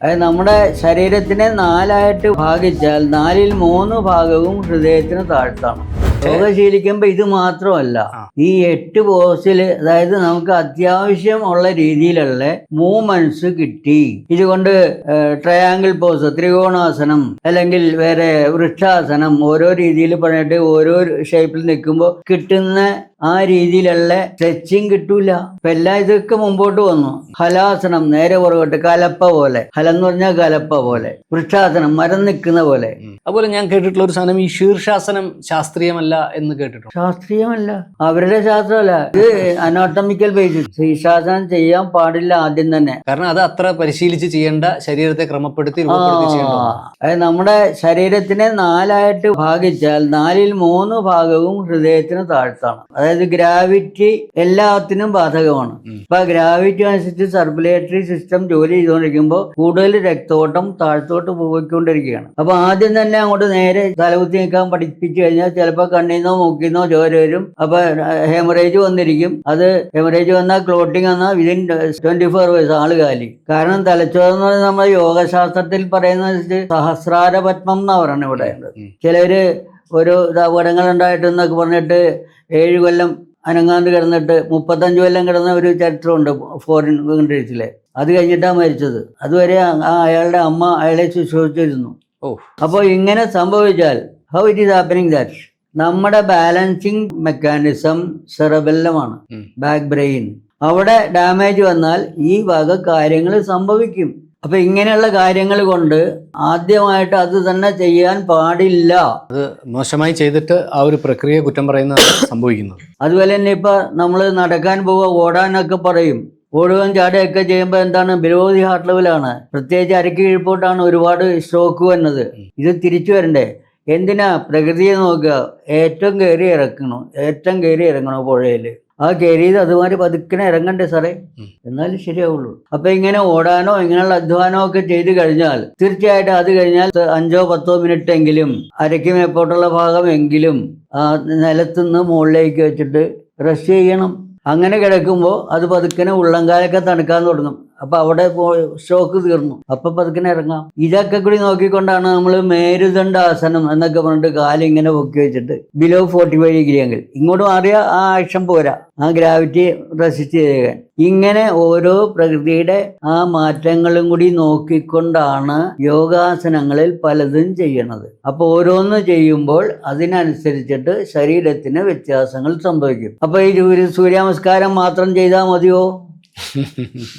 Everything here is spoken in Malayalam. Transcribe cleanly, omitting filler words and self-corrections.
അതായത് നമ്മുടെ ശരീരത്തിനെ നാലായിട്ട് ഭാഗിച്ചാൽ 4/3 ഭാഗവും ഹൃദയത്തിന് താഴ്ത്താണ്. യോഗ ശീലിക്കുമ്പോൾ ഇത് മാത്രമല്ല, ഈ 8 പോസിൽ അതായത് നമുക്ക് അത്യാവശ്യം ഉള്ള രീതിയിലുള്ള മൂവ്മെന്റ്സ് കിട്ടി. ഇതുകൊണ്ട് ട്രയാങ്കിൾ പോസ്, ത്രികോണാസനം, അല്ലെങ്കിൽ വേറെ വൃക്ഷാസനം, ഓരോ രീതിയിൽ പറഞ്ഞിട്ട് ഓരോ ഷേപ്പിൽ നിൽക്കുമ്പോൾ കിട്ടുന്ന ആ രീതിയിലുള്ള സ്ട്രെച്ചിങ് കിട്ടൂല. ഇപ്പൊ എല്ലാം ഇതൊക്കെ മുമ്പോട്ട് വന്നു. ഹലാസനം നേരെ പുറകോട്ട്, കലപ്പ പോലെ. ഹലം എന്ന് പറഞ്ഞാൽ കലപ്പ പോലെ. വൃക്ഷാസനം മരം നിൽക്കുന്ന പോലെ. അതുപോലെ ഞാൻ കേട്ടിട്ടുള്ള ഒരു സാധനം ഈ ശീർഷാസനം ശാസ്ത്രീയമല്ല എന്ന് കേട്ടിട്ടുണ്ട്. ശാസ്ത്രീയമല്ല, അവരുടെ ശാസ്ത്രമല്ല, ഇത് അനാട്ടമിക്കൽ ബേസിസ്. ശീർഷാസനം ചെയ്യാൻ പാടില്ല ആദ്യം തന്നെ. കാരണം അത് അത്ര പരിശീലിച്ച് ചെയ്യേണ്ട, ശരീരത്തെ ക്രമപ്പെടുത്തി രൂപപ്പെടുത്തി ചെയ്യേണ്ടതാണ്. അതായത് നമ്മുടെ ശരീരത്തിനെ 4ആയിട്ട് ഭാഗിച്ചാൽ 4/3 ഭാഗവും ഹൃദയത്തിന് താഴ്ത്താണ്. അതായത് ഗ്രാവിറ്റി എല്ലാത്തിനും ബാധകമാണ്. അപ്പൊ ഗ്രാവിറ്റി അനുസരിച്ച് സർക്കുലേറ്ററി സിസ്റ്റം ജോലി ചെയ്തുകൊണ്ടിരിക്കുമ്പോൾ കൂടുതൽ രക്തോട്ടം താഴ്ത്തോട്ട് പോയിക്കൊണ്ടിരിക്കുകയാണ്. അപ്പൊ ആദ്യം തന്നെ അങ്ങോട്ട് നേരെ തലകുത്തി നിൽക്കാൻ പഠിപ്പിച്ചു കഴിഞ്ഞാൽ ചിലപ്പോൾ കണ്ണീന്നോ മൂക്കിന്നോ ചോര വരും. അപ്പൊ ഹെമറേജ് വന്നിരിക്കും. അത് ഹെമറേജ് വന്നാൽ ക്ലോട്ടിങ് വന്നാൽ വിതിൻ 24 hours ആള് കാലി. കാരണം തലച്ചോറെന്ന് പറഞ്ഞാൽ നമ്മൾ യോഗശാസ്ത്രത്തിൽ പറയുന്നത് സഹസ്രാര പത്മം എന്നാ പറയുന്നത്. ഇവിടെ ചിലര് ഒരു അപകടങ്ങൾ ഉണ്ടായിട്ടെന്നൊക്കെ പറഞ്ഞിട്ട് 7 കൊല്ലം അനങ്ങാണ്ട് കിടന്നിട്ട് 35 കൊല്ലം കിടന്ന ഒരു ചരിത്രമുണ്ട് ഫോറിൻ കൺട്രീസിലെ. അത് കഴിഞ്ഞിട്ടാണ് മരിച്ചത്. അതുവരെ അയാളുടെ അമ്മ അയാളെ ശുശ്രൂഷിച്ചിരുന്നു. അപ്പോൾ ഇങ്ങനെ സംഭവിച്ചാൽ how it is happening that നമ്മുടെ ബാലൻസിങ് മെക്കാനിസം സെറബെല്ലമാണ്, ബാക്ക് ബ്രെയിൻ. അവിടെ ഡാമേജ് വന്നാൽ ഈ വക കാര്യങ്ങൾ സംഭവിക്കും. അപ്പൊ ഇങ്ങനെയുള്ള കാര്യങ്ങൾ കൊണ്ട് ആദ്യമായിട്ട് അത് തന്നെ ചെയ്യാൻ പാടില്ല. അത് മോശമായി ചെയ്തിട്ട് ആ ഒരു പ്രക്രിയ കുറ്റം പറയുന്നതാണ് സംഭവിക്കുന്നത്. അതുപോലെ തന്നെ ഇപ്പൊ നമ്മൾ നടക്കാൻ പോവുക, ഓടാനൊക്കെ പറയും. ഓടുകയും ചാടുകയൊക്കെ ചെയ്യുമ്പോൾ എന്താണ്, ബിലോ ദി ഹാർട്ട് ലെവലാണ്. പ്രത്യേകിച്ച് അരക്ക് കീഴ്പോട്ടാണ് ഒരുപാട് സ്ട്രോക്ക് വന്നത്. ഇത് തിരിച്ചു വരണ്ടേ? എന്തിനാ? പ്രകൃതിയെ നോക്കുക. ഏറ്റവും കയറി ഇറങ്ങണോ പുഴയിൽ? ആ കയറിയത് അതുമാതിരി പതുക്കിനെ ഇറങ്ങണ്ടേ സാറേ, എന്നാലും ശരിയാവുള്ളൂ. അപ്പൊ ഇങ്ങനെ ഓടാനോ ഇങ്ങനെയുള്ള അധ്വാനമോ ഒക്കെ ചെയ്ത് കഴിഞ്ഞാൽ തീർച്ചയായിട്ടും അത് കഴിഞ്ഞാൽ 5-10 മിനിറ്റ് എങ്കിലും അരയ്ക്ക് മേപ്പോട്ടുള്ള ഭാഗം എങ്കിലും നിലത്തുനിന്ന് മുകളിലേക്ക് വെച്ചിട്ട് റെസ്റ്റ് ചെയ്യണം. അങ്ങനെ കിടക്കുമ്പോൾ അത് പതുക്കനെ ഉള്ളംകാലൊക്കെ തണുക്കാൻ തുടങ്ങും. അപ്പൊ അവിടെ സ്റ്റോക്ക് തീർന്നു. അപ്പൊ പതുക്കനെ ഇറങ്ങാം. ഇതൊക്കെ കൂടി നോക്കിക്കൊണ്ടാണ് നമ്മൾ മേരുദണ്ഡാസനം എന്നൊക്കെ പറഞ്ഞിട്ട് കാലിങ്ങനെ പൊക്കി വെച്ചിട്ട് ബിലോ 45 ഡിഗ്രി ആംഗിൾ ഇങ്ങോട്ട് മാറിയ ആ ആക്ഷൻ പോരാ, ആ ഗ്രാവിറ്റി റെസിസ്റ്റ് ചെയ്യാൻ. ഇങ്ങനെ ഓരോ പ്രകൃതിയുടെ ആ മാറ്റങ്ങളും കൂടി നോക്കിക്കൊണ്ടാണ് യോഗാസനങ്ങളിൽ പലതും ചെയ്യണത്. അപ്പൊ ഓരോന്ന് ചെയ്യുമ്പോൾ അതിനനുസരിച്ചിട്ട് ശരീരത്തിന് വ്യത്യാസങ്ങൾ സംഭവിക്കും. അപ്പൊ ഈ സൂര്യ നമസ്കാരം മാത്രം ചെയ്താൽ മതിയോ?